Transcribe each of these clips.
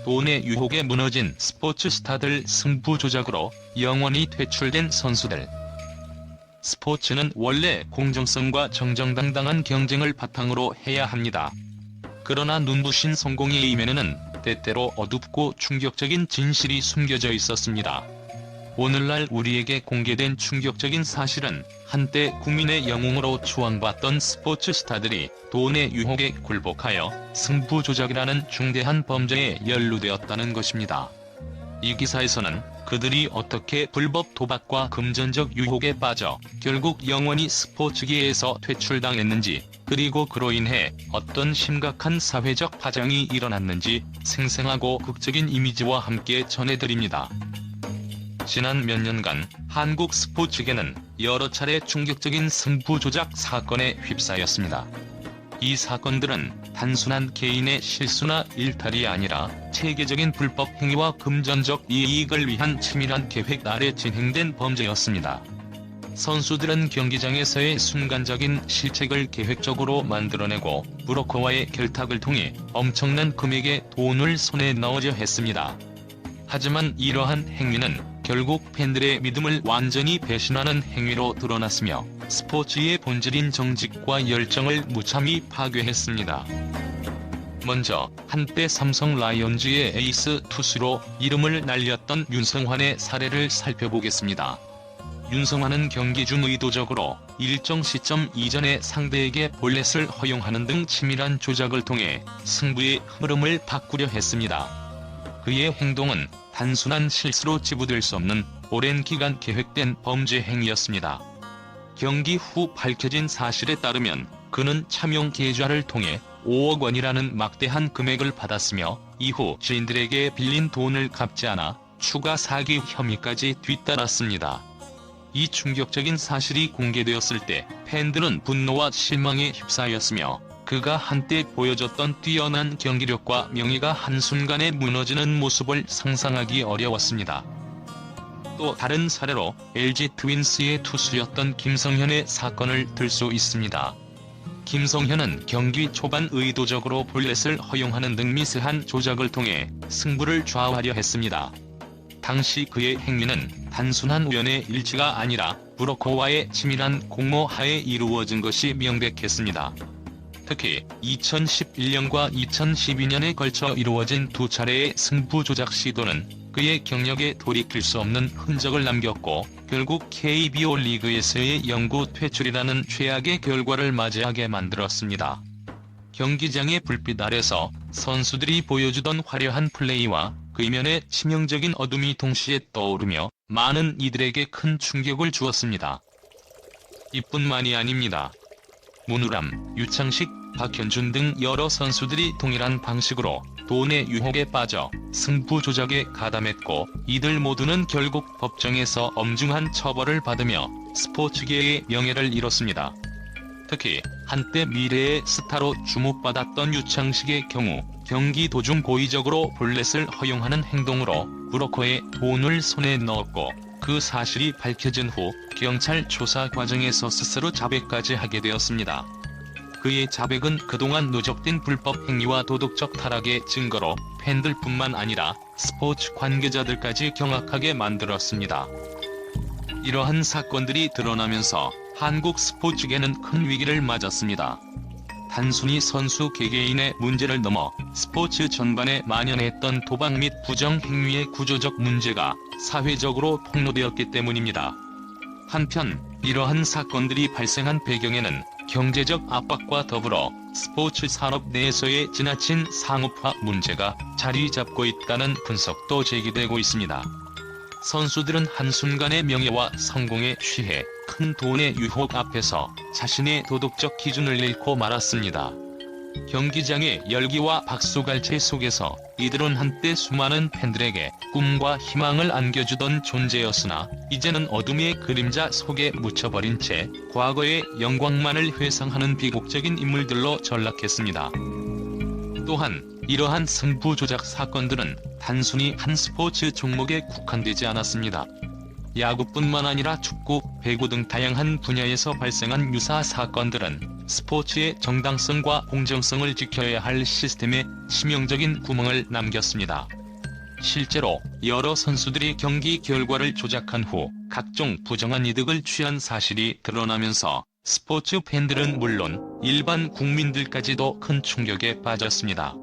돈의 유혹에 무너진 스포츠 스타들, 승부 조작으로 영원히 퇴출된 선수들. 스포츠는 원래 공정성과 정정당당한 경쟁을 바탕으로 해야 합니다. 그러나 눈부신 성공의 이면에는 때때로 어둡고 충격적인 진실이 숨겨져 있었습니다. 오늘날 우리에게 공개된 충격적인 사실은 한때 국민의 영웅으로 추앙받던 스포츠 스타들이 돈의 유혹에 굴복하여 승부 조작이라는 중대한 범죄에 연루되었다는 것입니다. 이 기사에서는 그들이 어떻게 불법 도박과 금전적 유혹에 빠져 결국 영원히 스포츠계에서 퇴출당했는지, 그리고 그로 인해 어떤 심각한 사회적 파장이 일어났는지 생생하고 극적인 이미지와 함께 전해드립니다. 지난 몇 년간 한국 스포츠계는 여러 차례 충격적인 승부 조작 사건에 휩싸였습니다. 이 사건들은 단순한 개인의 실수나 일탈이 아니라 체계적인 불법 행위와 금전적 이익을 위한 치밀한 계획 아래 진행된 범죄였습니다. 선수들은 경기장에서의 순간적인 실책을 계획적으로 만들어내고 브로커와의 결탁을 통해 엄청난 금액의 돈을 손에 넣으려 했습니다. 하지만 이러한 행위는 결국 팬들의 믿음을 완전히 배신하는 행위로 드러났으며 스포츠의 본질인 정직과 열정을 무참히 파괴했습니다. 먼저 한때 삼성 라이온즈의 에이스 투수로 이름을 날렸던 윤성환의 사례를 살펴보겠습니다. 윤성환은 경기 중 의도적으로 일정 시점 이전에 상대에게 볼넷을 허용하는 등 치밀한 조작을 통해 승부의 흐름을 바꾸려 했습니다. 그의 행동은 단순한 실수로 치부될 수 없는 오랜 기간 계획된 범죄 행위였습니다. 경기 후 밝혀진 사실에 따르면 그는 차명 계좌를 통해 5억 원이라는 막대한 금액을 받았으며 이후 지인들에게 빌린 돈을 갚지 않아 추가 사기 혐의까지 뒤따랐습니다. 이 충격적인 사실이 공개되었을 때 팬들은 분노와 실망에 휩싸였으며 그가 한때 보여줬던 뛰어난 경기력과 명예가 한순간에 무너지는 모습을 상상하기 어려웠습니다. 또 다른 사례로 LG 트윈스의 투수였던 김성현의 사건을 들 수 있습니다. 김성현은 경기 초반 의도적으로 볼넷을 허용하는 등 미세한 조작을 통해 승부를 좌우하려 했습니다. 당시 그의 행위는 단순한 우연의 일치가 아니라 브로커와의 치밀한 공모 하에 이루어진 것이 명백했습니다. 특히 2011년과 2012년에 걸쳐 이루어진 두 차례의 승부 조작 시도는 그의 경력에 돌이킬 수 없는 흔적을 남겼고 결국 KBO 리그에서의 영구 퇴출이라는 최악의 결과를 맞이하게 만들었습니다. 경기장의 불빛 아래서 선수들이 보여주던 화려한 플레이와 그 이면의 치명적인 어둠이 동시에 떠오르며 많은 이들에게 큰 충격을 주었습니다. 이뿐만이 아닙니다. 문우람, 유창식, 박현준 등 여러 선수들이 동일한 방식으로 돈의 유혹에 빠져 승부 조작에 가담했고 이들 모두는 결국 법정에서 엄중한 처벌을 받으며 스포츠계의 명예를 잃었습니다. 특히 한때 미래의 스타로 주목받았던 유창식의 경우 경기 도중 고의적으로 볼넷을 허용하는 행동으로 브로커의 돈을 손에 넣었고 그 사실이 밝혀진 후 경찰 조사 과정에서 스스로 자백까지 하게 되었습니다. 그의 자백은 그동안 누적된 불법 행위와 도덕적 타락의 증거로 팬들뿐만 아니라 스포츠 관계자들까지 경악하게 만들었습니다. 이러한 사건들이 드러나면서 한국 스포츠계는 큰 위기를 맞았습니다. 단순히 선수 개개인의 문제를 넘어 스포츠 전반에 만연했던 도박 및 부정 행위의 구조적 문제가 사회적으로 폭로되었기 때문입니다. 한편 이러한 사건들이 발생한 배경에는 경제적 압박과 더불어 스포츠 산업 내에서의 지나친 상업화 문제가 자리 잡고 있다는 분석도 제기되고 있습니다. 선수들은 한순간의 명예와 성공에 취해 큰 돈의 유혹 앞에서 자신의 도덕적 기준을 잃고 말았습니다. 경기장의 열기와 박수갈채 속에서 이들은 한때 수많은 팬들에게 꿈과 희망을 안겨주던 존재였으나 이제는 어둠의 그림자 속에 묻혀버린 채 과거의 영광만을 회상하는 비극적인 인물들로 전락했습니다. 또한 이러한 승부 조작 사건들은 단순히 한 스포츠 종목에 국한되지 않았습니다. 야구뿐만 아니라 축구, 배구 등 다양한 분야에서 발생한 유사 사건들은 스포츠의 정당성과 공정성을 지켜야 할 시스템에 치명적인 구멍을 남겼습니다. 실제로 여러 선수들이 경기 결과를 조작한 후 각종 부정한 이득을 취한 사실이 드러나면서 스포츠 팬들은 물론 일반 국민들까지도 큰 충격에 빠졌습니다.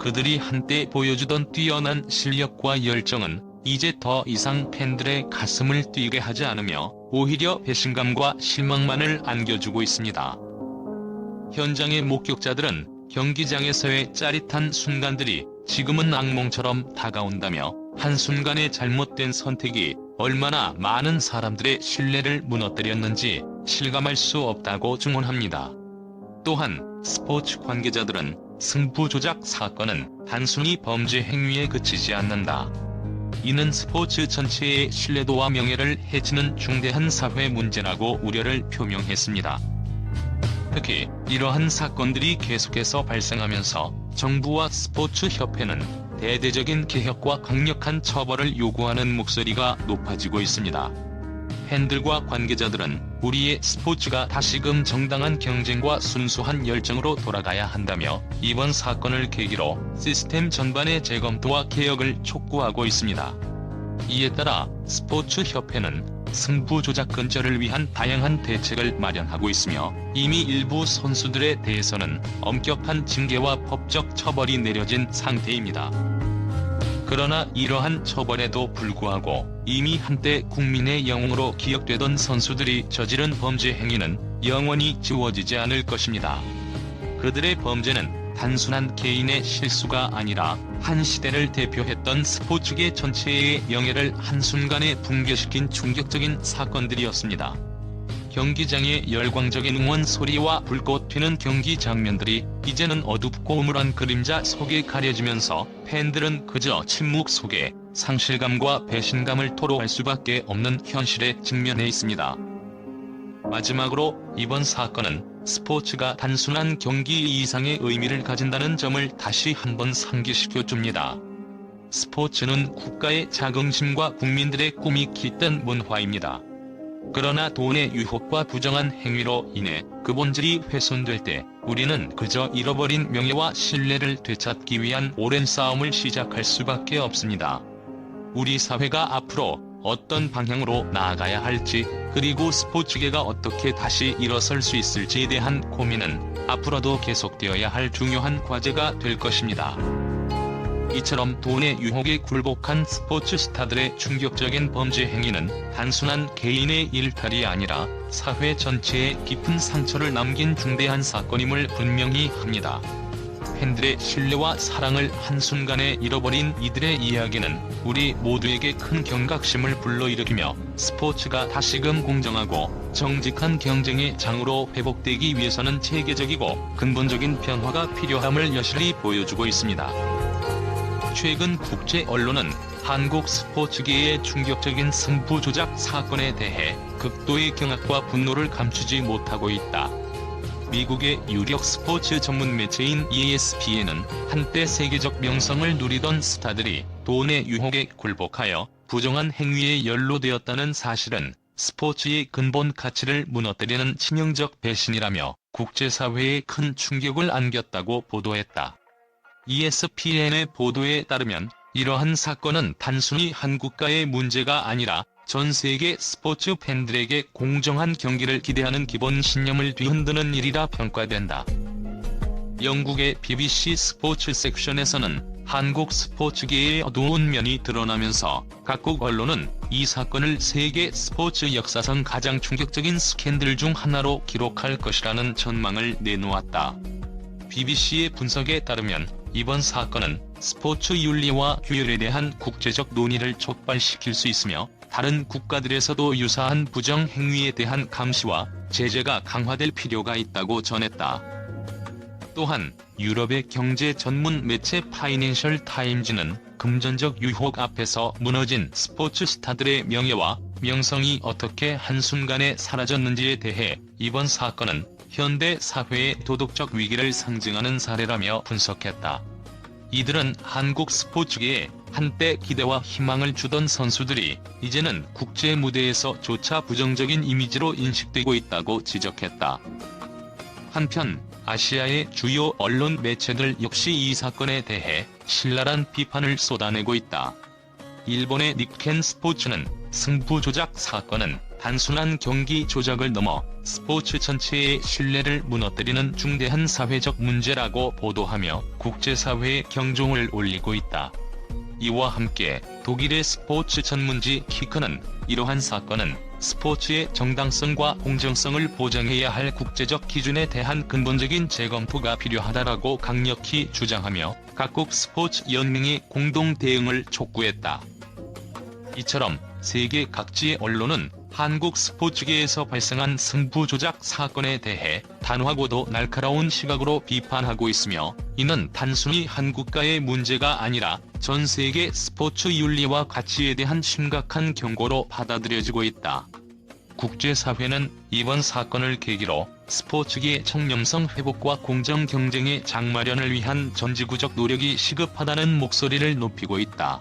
그들이 한때 보여주던 뛰어난 실력과 열정은 이제 더 이상 팬들의 가슴을 뛰게 하지 않으며 오히려 배신감과 실망만을 안겨주고 있습니다. 현장의 목격자들은 경기장에서의 짜릿한 순간들이 지금은 악몽처럼 다가온다며 한순간의 잘못된 선택이 얼마나 많은 사람들의 신뢰를 무너뜨렸는지 실감할 수 없다고 증언합니다. 또한 스포츠 관계자들은 승부 조작 사건은 단순히 범죄 행위에 그치지 않는다. 이는 스포츠 전체의 신뢰도와 명예를 해치는 중대한 사회 문제라고 우려를 표명했습니다. 특히 이러한 사건들이 계속해서 발생하면서 정부와 스포츠 협회는 대대적인 개혁과 강력한 처벌을 요구하는 목소리가 높아지고 있습니다. 팬들과 관계자들은 우리의 스포츠가 다시금 정당한 경쟁과 순수한 열정으로 돌아가야 한다며 이번 사건을 계기로 시스템 전반의 재검토와 개혁을 촉구하고 있습니다. 이에 따라 스포츠 협회는 승부 조작 근절을 위한 다양한 대책을 마련하고 있으며 이미 일부 선수들에 대해서는 엄격한 징계와 법적 처벌이 내려진 상태입니다. 그러나 이러한 처벌에도 불구하고 이미 한때 국민의 영웅으로 기억되던 선수들이 저지른 범죄 행위는 영원히 지워지지 않을 것입니다. 그들의 범죄는 단순한 개인의 실수가 아니라 한 시대를 대표했던 스포츠계 전체의 영예를 한순간에 붕괴시킨 충격적인 사건들이었습니다. 경기장의 열광적인 응원 소리와 불꽃 튀는 경기 장면들이 이제는 어둡고 음울한 그림자 속에 가려지면서 팬들은 그저 침묵 속에 상실감과 배신감을 토로할 수밖에 없는 현실에 직면해 있습니다. 마지막으로 이번 사건은 스포츠가 단순한 경기 이상의 의미를 가진다는 점을 다시 한번 상기시켜 줍니다. 스포츠는 국가의 자긍심과 국민들의 꿈이 깃든 문화입니다. 그러나 돈의 유혹과 부정한 행위로 인해 그 본질이 훼손될 때 우리는 그저 잃어버린 명예와 신뢰를 되찾기 위한 오랜 싸움을 시작할 수밖에 없습니다. 우리 사회가 앞으로 어떤 방향으로 나아가야 할지, 그리고 스포츠계가 어떻게 다시 일어설 수 있을지에 대한 고민은 앞으로도 계속되어야 할 중요한 과제가 될 것입니다. 이처럼 돈의 유혹에 굴복한 스포츠 스타들의 충격적인 범죄 행위는 단순한 개인의 일탈이 아니라 사회 전체에 깊은 상처를 남긴 중대한 사건임을 분명히 합니다. 팬들의 신뢰와 사랑을 한순간에 잃어버린 이들의 이야기는 우리 모두에게 큰 경각심을 불러일으키며 스포츠가 다시금 공정하고 정직한 경쟁의 장으로 회복되기 위해서는 체계적이고 근본적인 변화가 필요함을 여실히 보여주고 있습니다. 최근 국제 언론은 한국 스포츠계의 충격적인 승부 조작 사건에 대해 극도의 경악과 분노를 감추지 못하고 있다. 미국의 유력 스포츠 전문 매체인 ESPN은 한때 세계적 명성을 누리던 스타들이 돈의 유혹에 굴복하여 부정한 행위에 연루되었다는 사실은 스포츠의 근본 가치를 무너뜨리는 치명적 배신이라며 국제사회에 큰 충격을 안겼다고 보도했다. ESPN의 보도에 따르면 이러한 사건은 단순히 한 국가의 문제가 아니라 전 세계 스포츠 팬들에게 공정한 경기를 기대하는 기본 신념을 뒤흔드는 일이라 평가된다. 영국의 BBC 스포츠 섹션에서는 한국 스포츠계의 어두운 면이 드러나면서 각국 언론은 이 사건을 세계 스포츠 역사상 가장 충격적인 스캔들 중 하나로 기록할 것이라는 전망을 내놓았다. BBC의 분석에 따르면 이번 사건은 스포츠 윤리와 규율에 대한 국제적 논의를 촉발시킬 수 있으며 다른 국가들에서도 유사한 부정 행위에 대한 감시와 제재가 강화될 필요가 있다고 전했다. 또한 유럽의 경제 전문 매체 파이낸셜 타임즈는 금전적 유혹 앞에서 무너진 스포츠 스타들의 명예와 명성이 어떻게 한순간에 사라졌는지에 대해 이번 사건은 현대 사회의 도덕적 위기를 상징하는 사례라며 분석했다. 이들은 한국 스포츠계에 한때 기대와 희망을 주던 선수들이 이제는 국제 무대에서조차 부정적인 이미지로 인식되고 있다고 지적했다. 한편 아시아의 주요 언론 매체들 역시 이 사건에 대해 신랄한 비판을 쏟아내고 있다. 일본의 니kken 스포츠는 승부 조작 사건은 단순한 경기 조작을 넘어 스포츠 전체의 신뢰를 무너뜨리는 중대한 사회적 문제라고 보도하며 국제사회의 경종을 울리고 있다. 이와 함께 독일의 스포츠 전문지 키크는 이러한 사건은 스포츠의 정당성과 공정성을 보장해야 할 국제적 기준에 대한 근본적인 재검토가 필요하다라고 강력히 주장하며 각국 스포츠 연맹의 공동 대응을 촉구했다. 이처럼 세계 각지의 언론은 한국 스포츠계에서 발생한 승부 조작 사건에 대해 단호하고도 날카로운 시각으로 비판하고 있으며, 이는 단순히 한국과의 문제가 아니라 전 세계 스포츠 윤리와 가치에 대한 심각한 경고로 받아들여지고 있다. 국제사회는 이번 사건을 계기로 스포츠계의 청렴성 회복과 공정 경쟁의 장마련을 위한 전지구적 노력이 시급하다는 목소리를 높이고 있다.